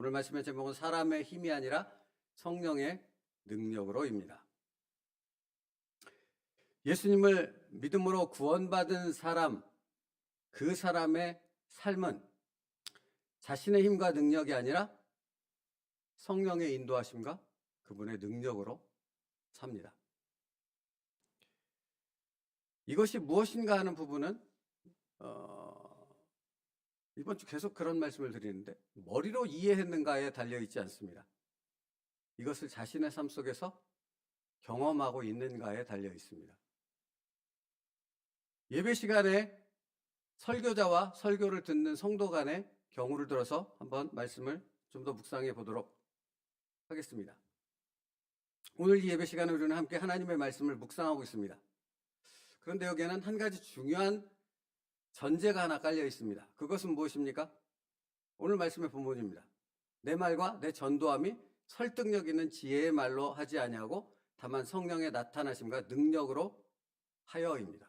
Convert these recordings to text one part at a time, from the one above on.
오늘 말씀의 제목은 사람의 힘이 아니라 성령의 능력으로입니다. 예수님을 믿음으로 구원받은 사람, 그 사람의 삶은 자신의 힘과 능력이 아니라 성령의 인도하심과 그분의 능력으로 삽니다. 이것이 무엇인가 하는 부분은 이번 주 계속 그런 말씀을 드리는데 머리로 이해했는가에 달려있지 않습니다. 이것을 자신의 삶 속에서 경험하고 있는가에 달려있습니다. 예배 시간에 설교자와 설교를 듣는 성도 간의 경우를 들어서 한번 말씀을 좀 더 묵상해 보도록 하겠습니다. 오늘 이 예배 시간에 우리는 함께 하나님의 말씀을 묵상하고 있습니다. 그런데 여기에는 한 가지 중요한 전제가 하나 깔려 있습니다. 그것은 무엇입니까? 오늘 말씀의 본문입니다. 내 말과 내 전도함이 설득력 있는 지혜의 말로 하지 아니하고 다만 성령의 나타나심과 능력으로 하여입니다.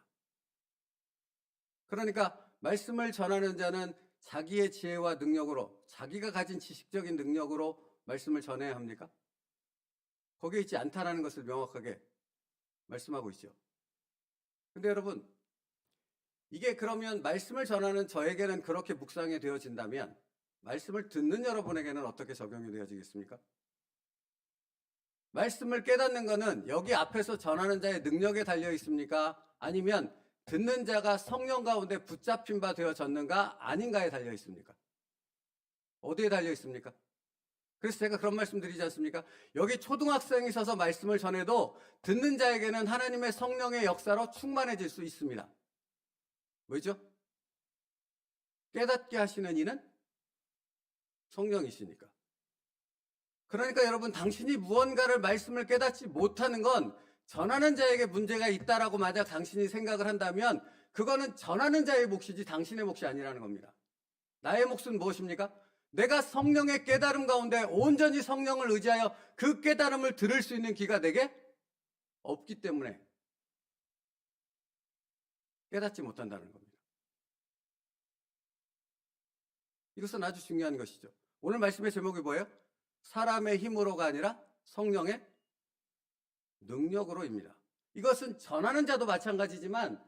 그러니까 말씀을 전하는 자는 자기의 지혜와 능력으로, 자기가 가진 지식적인 능력으로 말씀을 전해야 합니까? 거기에 있지 않다는 것을 명확하게 말씀하고 있죠. 근데 여러분, 이게 그러면 말씀을 전하는 저에게는 그렇게 묵상이 되어진다면 말씀을 듣는 여러분에게는 어떻게 적용이 되어지겠습니까? 말씀을 깨닫는 것은 여기 앞에서 전하는 자의 능력에 달려 있습니까? 아니면 듣는 자가 성령 가운데 붙잡힌 바 되어졌는가 아닌가에 달려 있습니까? 어디에 달려 있습니까? 그래서 제가 그런 말씀 드리지 않습니까? 여기 초등학생이 서서 말씀을 전해도 듣는 자에게는 하나님의 성령의 역사로 충만해질 수 있습니다. 왜죠? 깨닫게 하시는 이는 성령이시니까. 그러니까 여러분, 당신이 무언가를 말씀을 깨닫지 못하는 건 전하는 자에게 문제가 있다라고 만약 당신이 생각을 한다면 그거는 전하는 자의 몫이지 당신의 몫이 아니라는 겁니다. 나의 몫은 무엇입니까? 내가 성령의 깨달음 가운데 온전히 성령을 의지하여 그 깨달음을 들을 수 있는 귀가 내게 없기 때문에 깨닫지 못한다는 겁니다. 이것은 아주 중요한 것이죠. 오늘 말씀의 제목이 뭐예요? 사람의 힘으로가 아니라 성령의 능력으로입니다. 이것은 전하는 자도 마찬가지지만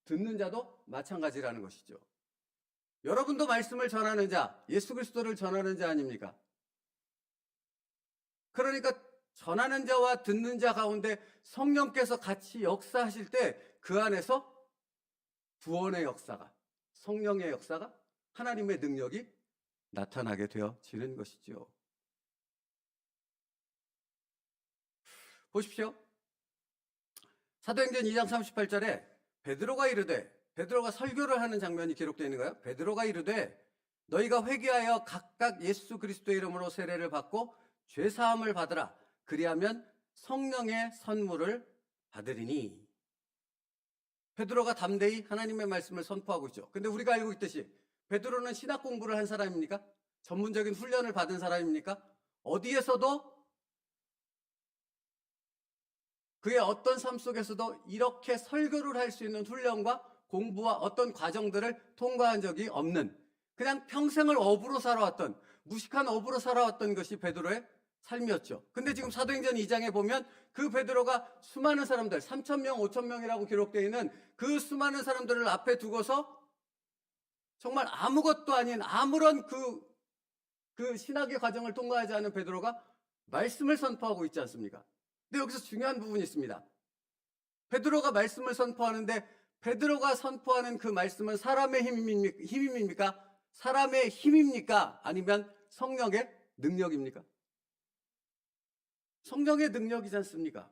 듣는 자도 마찬가지라는 것이죠. 여러분도 말씀을 전하는 자, 예수 그리스도를 전하는 자 아닙니까? 그러니까 전하는 자와 듣는 자 가운데 성령께서 같이 역사하실 때 그 안에서 구원의 역사가, 성령의 역사가, 하나님의 능력이 나타나게 되어지는 것이죠. 보십시오. 사도행전 2장 38절에 베드로가 설교를 하는 장면이 기록되어 있는 거예요. 베드로가 이르되 너희가 회개하여 각각 예수 그리스도의 이름으로 세례를 받고 죄사함을 받으라. 그리하면 성령의 선물을 받으리니. 베드로가 담대히 하나님의 말씀을 선포하고 있죠. 근데 우리가 알고 있듯이 베드로는 신학 공부를 한 사람입니까? 전문적인 훈련을 받은 사람입니까? 어디에서도 그의 어떤 삶 속에서도 이렇게 설교를 할 수 있는 훈련과 공부와 어떤 과정들을 통과한 적이 없는, 그냥 평생을 어부로 살아왔던, 무식한 어부로 살아왔던 것이 베드로의 삶이었죠. 근데 지금 사도행전 2장에 보면 그 베드로가 수많은 사람들, 3,000명, 5,000명이라고 기록되어 있는 그 수많은 사람들을 앞에 두고서 정말 아무것도 아닌 아무런 그 신학의 과정을 통과하지 않은 베드로가 말씀을 선포하고 있지 않습니까? 근데 여기서 중요한 부분이 있습니다. 베드로가 말씀을 선포하는데 베드로가 선포하는 그 말씀은 사람의 힘입니까? 사람의 힘입니까? 아니면 성령의 능력입니까? 성령의 능력이지 않습니까?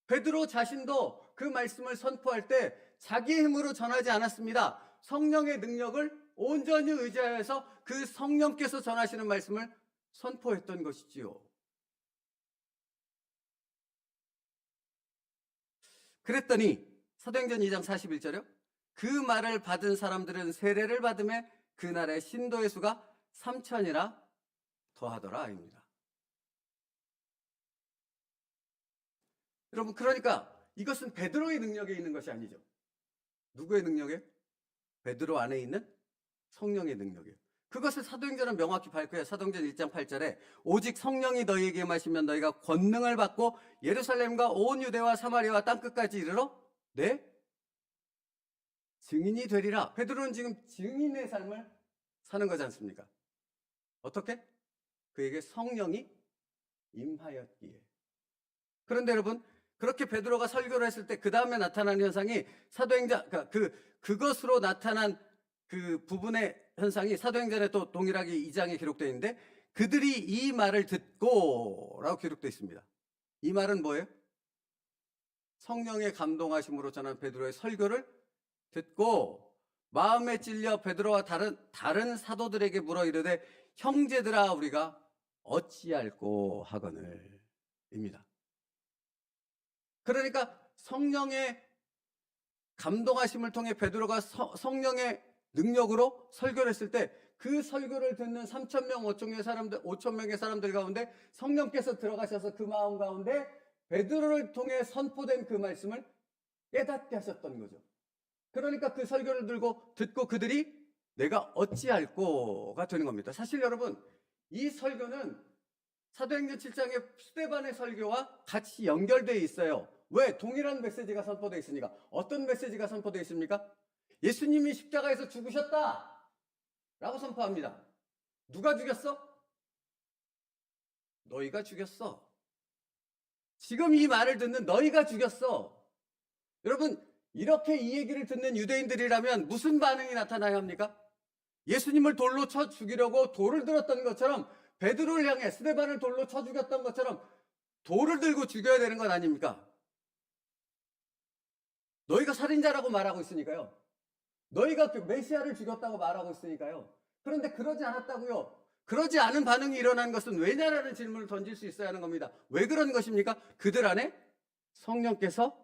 베드로 자신도 그 말씀을 선포할 때 자기의 힘으로 전하지 않았습니다. 성령의 능력을 온전히 의지하여서 그 성령께서 전하시는 말씀을 선포했던 것이지요. 그랬더니 사도행전 2장 41절이요. 그 말을 받은 사람들은 세례를 받음에 그날의 신도의 수가 3,000이나 더하더라 입니다. 여러분, 그러니까 이것은 베드로의 능력에 있는 것이 아니죠. 누구의 능력에? 베드로 안에 있는 성령의 능력이에요. 그것을 사도행전은 명확히 밝혀요. 사도행전 1장 8절에 오직 성령이 너희에게 임하시면 너희가 권능을 받고 예루살렘과 온 유대와 사마리아와 땅끝까지 이르러 내 증인이 되리라. 베드로는 지금 증인의 삶을 사는 거지 않습니까? 어떻게? 그에게 성령이 임하였기에. 그런데 여러분, 그렇게 베드로가 설교를 했을 때 그 다음에 나타나는 현상이 사도행전, 그것으로 나타난 그 부분의 현상이 사도행전에 또 동일하게 2장에 기록되어 있는데 그들이 이 말을 듣고 라고 기록되어 있습니다. 이 말은 뭐예요? 성령의 감동하심으로 전한 베드로의 설교를 듣고 마음에 찔려 베드로와 다른 사도들에게 물어 이르되 형제들아 우리가 어찌할꼬 하거늘 입니다. 그러니까 성령의 감동하심을 통해 베드로가 성령의 능력으로 설교를 했을 때 그 설교를 듣는 3,000명, 5,000명의 사람들 가운데 성령께서 들어가셔서 그 마음 가운데 베드로를 통해 선포된 그 말씀을 깨닫게 하셨던 거죠. 그러니까 그 설교를 듣고 그들이 내가 어찌할꼬가 되는 겁니다. 사실 여러분, 이 설교는 사도행전 7장의 스데반의 설교와 같이 연결되어 있어요. 왜? 동일한 메시지가 선포되어 있으니까. 어떤 메시지가 선포되어 있습니까? 예수님이 십자가에서 죽으셨다 라고 선포합니다. 누가 죽였어? 너희가 죽였어. 지금 이 말을 듣는 너희가 죽였어. 여러분, 이렇게 이 얘기를 듣는 유대인들이라면 무슨 반응이 나타나야 합니까? 예수님을 돌로 쳐 죽이려고 돌을 들었던 것처럼 베드로를 향해 스데반을 돌로 쳐 죽였던 것처럼 돌을 들고 죽여야 되는 건 아닙니까? 너희가 살인자라고 말하고 있으니까요. 너희가 그 메시아를 죽였다고 말하고 있으니까요. 그런데 그러지 않았다고요. 그러지 않은 반응이 일어난 것은 왜냐라는 질문을 던질 수 있어야 하는 겁니다. 왜 그런 것입니까? 그들 안에 성령께서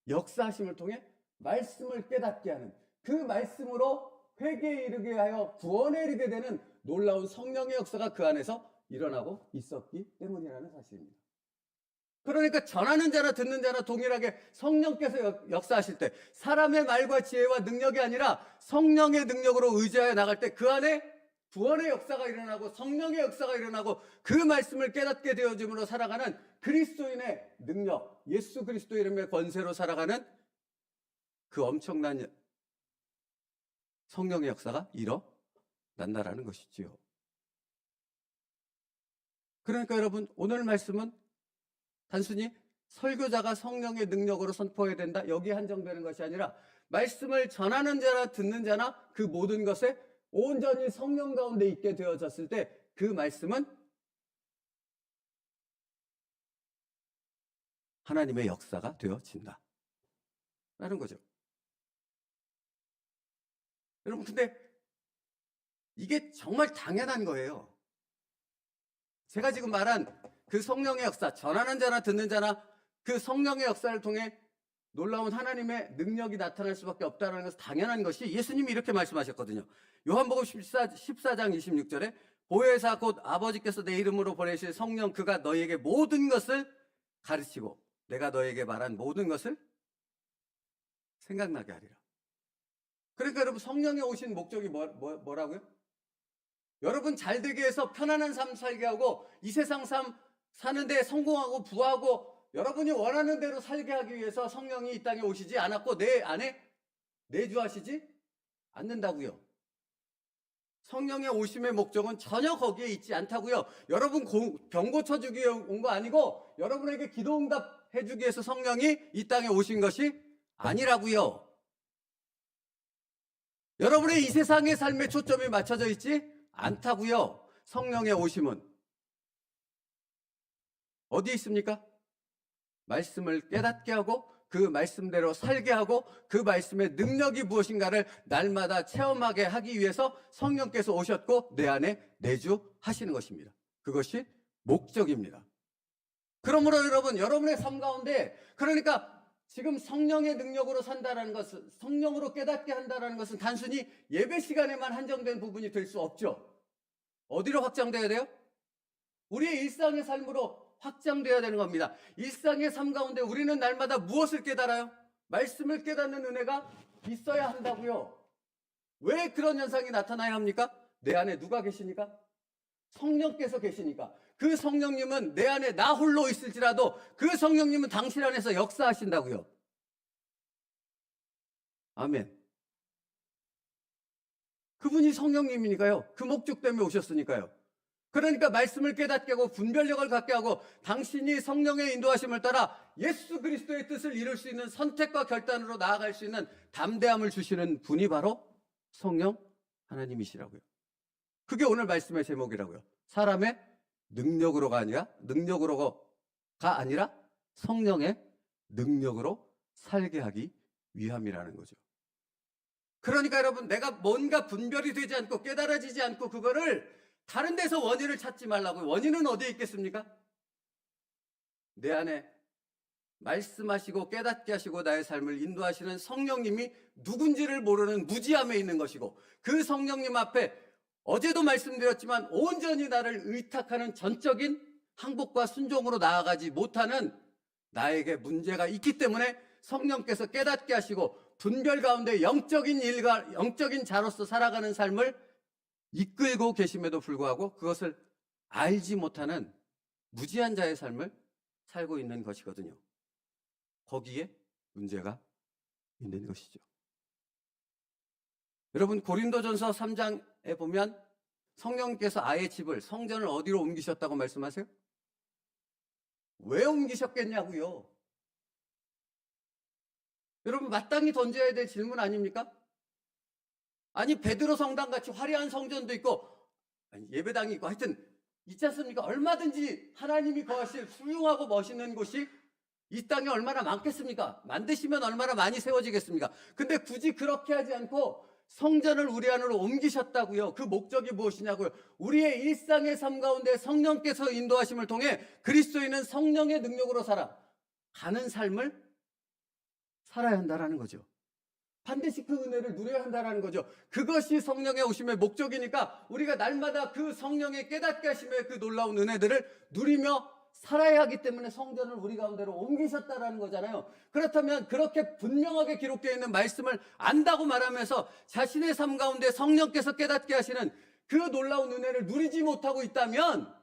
역사하심을 통해 말씀을 깨닫게 하는, 그 말씀으로 회개에 이르게 하여 구원에 이르게 되는 놀라운 성령의 역사가 그 안에서 일어나고 있었기 때문이라는 사실입니다. 그러니까 전하는 자나 듣는 자나 동일하게 성령께서 역사하실 때 사람의 말과 지혜와 능력이 아니라 성령의 능력으로 의지하여 나갈 때 그 안에 구원의 역사가 일어나고 성령의 역사가 일어나고 그 말씀을 깨닫게 되어짐으로 살아가는 그리스도인의 능력, 예수 그리스도 이름의 권세로 살아가는 그 엄청난 성령의 역사가 일어난다라는 것이지요. 그러니까 여러분, 오늘 말씀은 단순히 설교자가 성령의 능력으로 선포해야 된다, 여기에 한정되는 것이 아니라 말씀을 전하는 자나 듣는 자나 그 모든 것에 온전히 성령 가운데 있게 되어졌을 때 그 말씀은 하나님의 역사가 되어진다 라는 거죠. 여러분, 근데 이게 정말 당연한 거예요. 제가 지금 말한 그 성령의 역사, 전하는 자나 듣는 자나 그 성령의 역사를 통해 놀라운 하나님의 능력이 나타날 수밖에 없다는 것은 당연한 것이 예수님이 이렇게 말씀하셨거든요. 요한복음 14장 26절에 보혜사 곧 아버지께서 내 이름으로 보내실 성령 그가 너희에게 모든 것을 가르치고 내가 너희에게 말한 모든 것을 생각나게 하리라. 그러니까 여러분, 성령이 오신 목적이 뭐라고요? 여러분 잘 되게 해서 편안한 삶 살게 하고 이 세상 삶 사는데 성공하고 부하고 여러분이 원하는 대로 살게 하기 위해서 성령이 이 땅에 오시지 않았고 내 안에 내주하시지 않는다고요. 성령의 오심의 목적은 전혀 거기에 있지 않다고요. 여러분 병 고쳐주기 위해 온 거 아니고 여러분에게 기도 응답해 주기 위해서 성령이 이 땅에 오신 것이 아니라고요. 여러분의 이 세상의 삶에 초점이 맞춰져 있지 않다고요. 성령의 오심은 어디 있습니까? 말씀을 깨닫게 하고 그 말씀대로 살게 하고 그 말씀의 능력이 무엇인가를 날마다 체험하게 하기 위해서 성령께서 오셨고 내 안에 내주하시는 것입니다. 그것이 목적입니다. 그러므로 여러분, 여러분의 삶 가운데, 그러니까 지금 성령의 능력으로 산다는 것은, 성령으로 깨닫게 한다는 것은 단순히 예배 시간에만 한정된 부분이 될 수 없죠. 어디로 확장돼야 돼요? 우리의 일상의 삶으로 확장되어야 되는 겁니다. 일상의 삶 가운데 우리는 날마다 무엇을 깨달아요? 말씀을 깨닫는 은혜가 있어야 한다고요. 왜 그런 현상이 나타나야 합니까? 내 안에 누가 계시니까? 성령께서 계시니까. 그 성령님은 내 안에 나 홀로 있을지라도 그 성령님은 당신 안에서 역사하신다고요. 아멘. 그분이 성령님이니까요. 그 목적 때문에 오셨으니까요. 그러니까 말씀을 깨닫게 하고 분별력을 갖게 하고 당신이 성령의 인도하심을 따라 예수 그리스도의 뜻을 이룰 수 있는 선택과 결단으로 나아갈 수 있는 담대함을 주시는 분이 바로 성령 하나님이시라고요. 그게 오늘 말씀의 제목이라고요. 사람의 능력으로가 아니라 성령의 능력으로 살게 하기 위함이라는 거죠. 그러니까 여러분, 내가 뭔가 분별이 되지 않고 깨달아지지 않고 그거를 다른 데서 원인을 찾지 말라고요. 원인은 어디에 있겠습니까? 내 안에 말씀하시고 깨닫게 하시고 나의 삶을 인도하시는 성령님이 누군지를 모르는 무지함에 있는 것이고, 그 성령님 앞에 어제도 말씀드렸지만 온전히 나를 의탁하는 전적인 항복과 순종으로 나아가지 못하는 나에게 문제가 있기 때문에 성령께서 깨닫게 하시고 분별 가운데 영적인 자로서 살아가는 삶을 이끌고 계심에도 불구하고 그것을 알지 못하는 무지한 자의 삶을 살고 있는 것이거든요. 거기에 문제가 있는 것이죠. 여러분, 고린도전서 3장에 보면 성령께서 아예 집을, 성전을 어디로 옮기셨다고 말씀하세요? 왜 옮기셨겠냐고요? 여러분, 마땅히 던져야 될 질문 아닙니까? 아니, 베드로 성당같이 화려한 성전도 있고 예배당이 있고 하여튼 있지 않습니까? 얼마든지 하나님이 거하실 훌륭하고 멋있는 곳이 이 땅에 얼마나 많겠습니까? 만드시면 얼마나 많이 세워지겠습니까? 근데 굳이 그렇게 하지 않고 성전을 우리 안으로 옮기셨다고요. 그 목적이 무엇이냐고요? 우리의 일상의 삶 가운데 성령께서 인도하심을 통해 그리스도인은 성령의 능력으로 살아가는 삶을 살아야 한다는 거죠. 반드시 그 은혜를 누려야 한다는 거죠. 그것이 성령의 오심의 목적이니까 우리가 날마다 그 성령의 깨닫게 하심의 그 놀라운 은혜들을 누리며 살아야 하기 때문에 성전을 우리 가운데로 옮기셨다라는 거잖아요. 그렇다면 그렇게 분명하게 기록되어 있는 말씀을 안다고 말하면서 자신의 삶 가운데 성령께서 깨닫게 하시는 그 놀라운 은혜를 누리지 못하고 있다면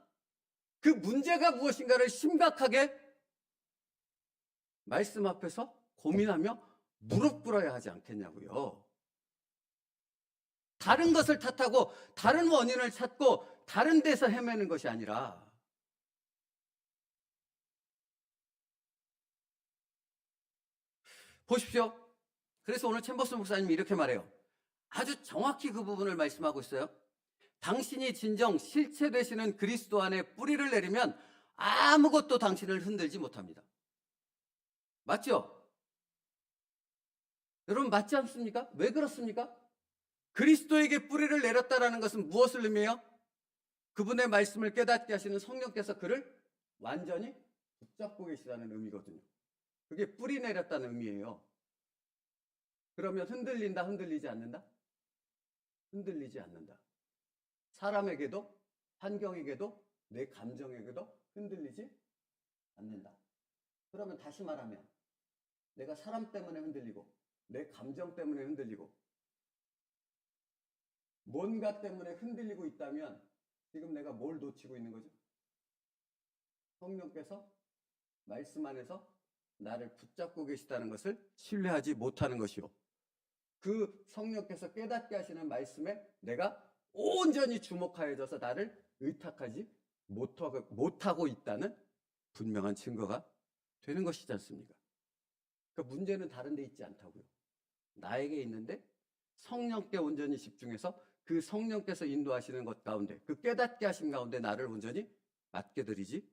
그 문제가 무엇인가를 심각하게 말씀 앞에서 고민하며 무릎 꿇어야 하지 않겠냐고요. 다른 것을 탓하고 다른 원인을 찾고 다른 데서 헤매는 것이 아니라 보십시오. 그래서 오늘 챔버스 목사님이 이렇게 말해요. 아주 정확히 그 부분을 말씀하고 있어요. 당신이 진정 실체 되시는 그리스도 안에 뿌리를 내리면 아무것도 당신을 흔들지 못합니다. 맞죠? 여러분, 맞지 않습니까? 왜 그렇습니까? 그리스도에게 뿌리를 내렸다는 것은 무엇을 의미해요? 그분의 말씀을 깨닫게 하시는 성령께서 그를 완전히 붙잡고 계시다는 의미거든요. 그게 뿌리 내렸다는 의미예요. 그러면 흔들린다, 흔들리지 않는다? 흔들리지 않는다. 사람에게도, 환경에게도, 내 감정에게도 흔들리지 않는다. 그러면 다시 말하면 내가 사람 때문에 흔들리고 내 감정 때문에 흔들리고 뭔가 때문에 흔들리고 있다면 지금 내가 뭘 놓치고 있는 거죠? 성령께서 말씀 안에서 나를 붙잡고 계시다는 것을 신뢰하지 못하는 것이요. 그 성령께서 깨닫게 하시는 말씀에 내가 온전히 주목하여져서 나를 의탁하지 못하고 있다는 분명한 증거가 되는 것이지 않습니까? 그 문제는 다른 데 있지 않다고요. 나에게 있는데 성령께 온전히 집중해서 그 성령께서 인도하시는 것 가운데, 그 깨닫게 하신 가운데 나를 온전히 맡겨드리지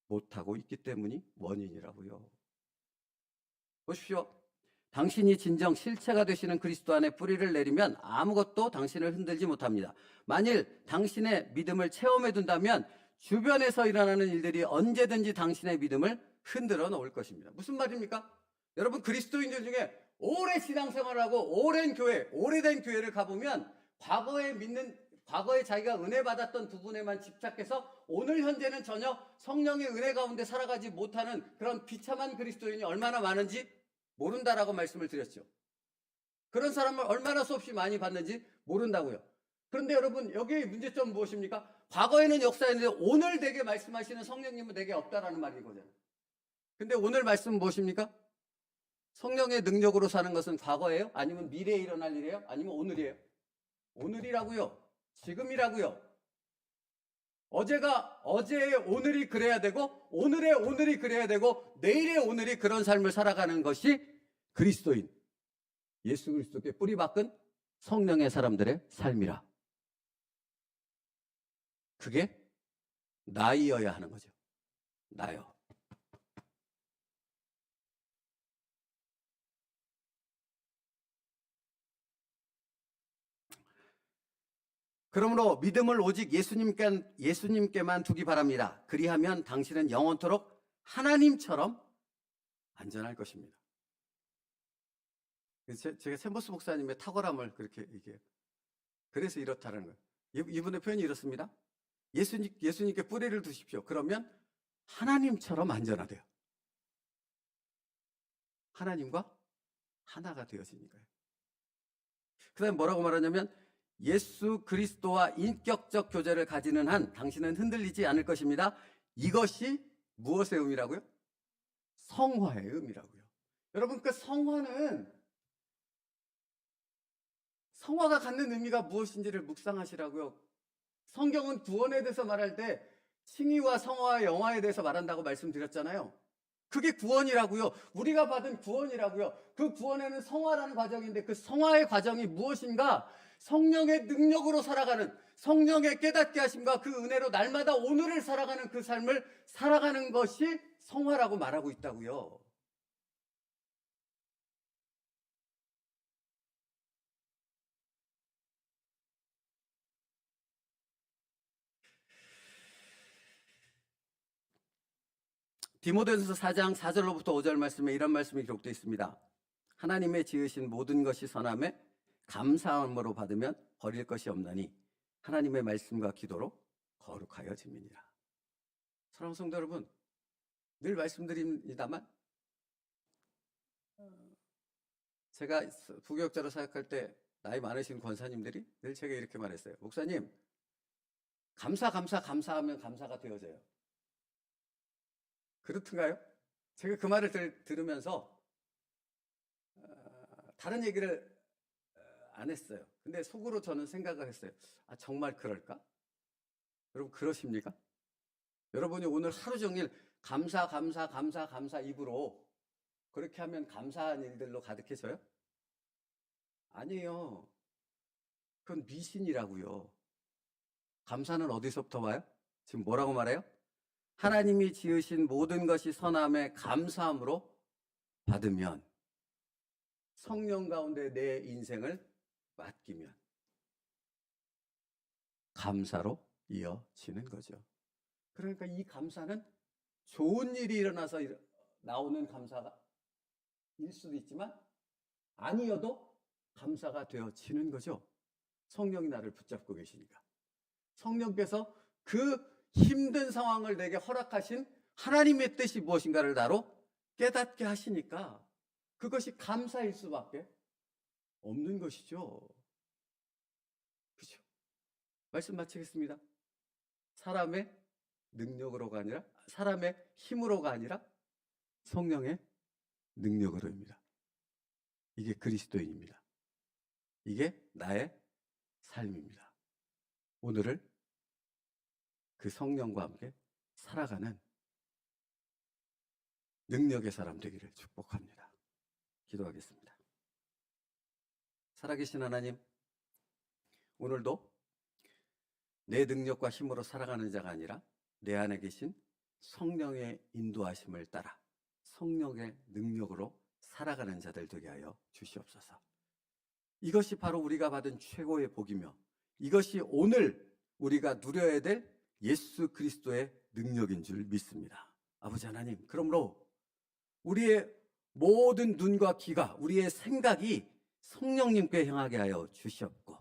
못하고 있기 때문이 원인이라고요. 보십시오. 당신이 진정 실체가 되시는 그리스도 안에 뿌리를 내리면 아무것도 당신을 흔들지 못합니다. 만일 당신의 믿음을 체험해 둔다면 주변에서 일어나는 일들이 언제든지 당신의 믿음을 흔들어 놓을 것입니다. 무슨 말입니까? 여러분, 그리스도인들 중에 오래 신앙생활하고 오래된 교회를 가보면 과거에 자기가 은혜 받았던 부분에만 집착해서 오늘 현재는 전혀 성령의 은혜 가운데 살아가지 못하는 그런 비참한 그리스도인이 얼마나 많은지 모른다라고 말씀을 드렸죠. 그런 사람을 얼마나 수없이 많이 봤는지 모른다고요. 그런데 여러분, 여기의 문제점은 무엇입니까? 과거에는 역사였는데 오늘 내게 말씀하시는 성령님은 내게 없다라는 말이거든요. 근데 오늘 말씀은 무엇입니까? 성령의 능력으로 사는 것은 과거예요? 아니면 미래에 일어날 일이에요? 아니면 오늘이에요? 오늘이라고요. 지금이라고요. 어제의 오늘이 그래야 되고, 오늘의 오늘이 그래야 되고, 내일의 오늘이 그런 삶을 살아가는 것이 그리스도인, 예수 그리스도께 뿌리 박은 성령의 사람들의 삶이라. 그게 나이어야 하는 거죠. 나요. 그러므로 믿음을 오직 예수님께만 두기 바랍니다. 그리하면 당신은 영원토록 하나님처럼 안전할 것입니다. 제가 샘버스 목사님의 탁월함을 그렇게 얘기해요. 그래서 이렇다는 거예요. 이분의 표현이 이렇습니다. 예수님께 뿌리를 두십시오. 그러면 하나님처럼 안전하대요. 하나님과 하나가 되어지니까요. 그 다음에 뭐라고 말하냐면, 예수 그리스도와 인격적 교제를 가지는 한 당신은 흔들리지 않을 것입니다. 이것이 무엇의 의미라고요? 성화의 의미라고요. 여러분, 그 성화가 갖는 의미가 무엇인지를 묵상하시라고요. 성경은 구원에 대해서 말할 때 칭의와 성화와 영화에 대해서 말한다고 말씀드렸잖아요. 그게 구원이라고요. 우리가 받은 구원이라고요. 그 구원에는 성화라는 과정인데, 그 성화의 과정이 무엇인가? 성령의 능력으로 살아가는, 성령의 깨닫게 하심과 그 은혜로 날마다 오늘을 살아가는 그 삶을 살아가는 것이 성화라고 말하고 있다고요. 디모데전서 4장 4절로부터 5절 말씀에 이런 말씀이 기록되어 있습니다. 하나님의 지으신 모든 것이 선함에 감사함으로 받으면 버릴 것이 없나니 하나님의 말씀과 기도로 거룩하여 짐이니라. 사랑하는 성도 여러분, 늘 말씀드립니다만, 제가 부교육자로 사역할 때 나이 많으신 권사님들이 늘 제가 이렇게 말했어요. 목사님, 감사하면 감사가 되어져요. 그렇던가요? 제가 그 말을 들으면서 다른 얘기를 안 했어요. 근데 속으로 저는 생각을 했어요. 아, 정말 그럴까? 여러분, 그러십니까? 여러분이 오늘 하루 종일 감사 입으로 그렇게 하면 감사한 일들로 가득해져요? 아니에요. 그건 미신이라고요. 감사는 어디서부터 와요? 지금 뭐라고 말해요? 하나님이 지으신 모든 것이 선함에 감사함으로 받으면, 성령 가운데 내 인생을 맡기면 감사로 이어지는 거죠. 그러니까 이 감사는 좋은 일이 일어나서 나오는 감사가 일 수도 있지만, 아니어도 감사가 되어지는 거죠. 성령이 나를 붙잡고 계시니까. 성령께서 그 힘든 상황을 내게 허락하신 하나님의 뜻이 무엇인가를 나로 깨닫게 하시니까 그것이 감사일 수밖에 없는 것이죠. 그렇죠? 말씀 마치겠습니다. 사람의 능력으로가 아니라, 사람의 힘으로가 아니라 성령의 능력으로입니다. 이게 그리스도인입니다. 이게 나의 삶입니다. 오늘을 그 성령과 함께 살아가는 능력의 사람 되기를 축복합니다. 기도하겠습니다. 살아계신 하나님, 오늘도 내 능력과 힘으로 살아가는 자가 아니라 내 안에 계신 성령의 인도하심을 따라 성령의 능력으로 살아가는 자들 되게 하여 주시옵소서. 이것이 바로 우리가 받은 최고의 복이며, 이것이 오늘 우리가 누려야 될 예수 그리스도의 능력인 줄 믿습니다. 아버지 하나님, 그러므로 우리의 모든 눈과 귀가, 우리의 생각이 성령님께 향하게 하여 주시옵고,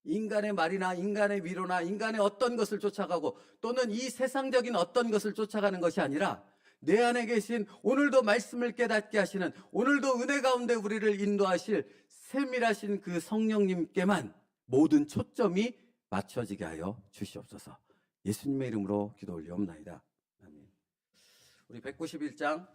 인간의 말이나 인간의 위로나 인간의 어떤 것을 쫓아가고 또는 이 세상적인 어떤 것을 쫓아가는 것이 아니라 내 안에 계신, 오늘도 말씀을 깨닫게 하시는, 오늘도 은혜 가운데 우리를 인도하실 세밀하신 그 성령님께만 모든 초점이 맞춰지게 하여 주시옵소서. 예수님의 이름으로 기도 올리옵나이다. 아멘. 우리 191장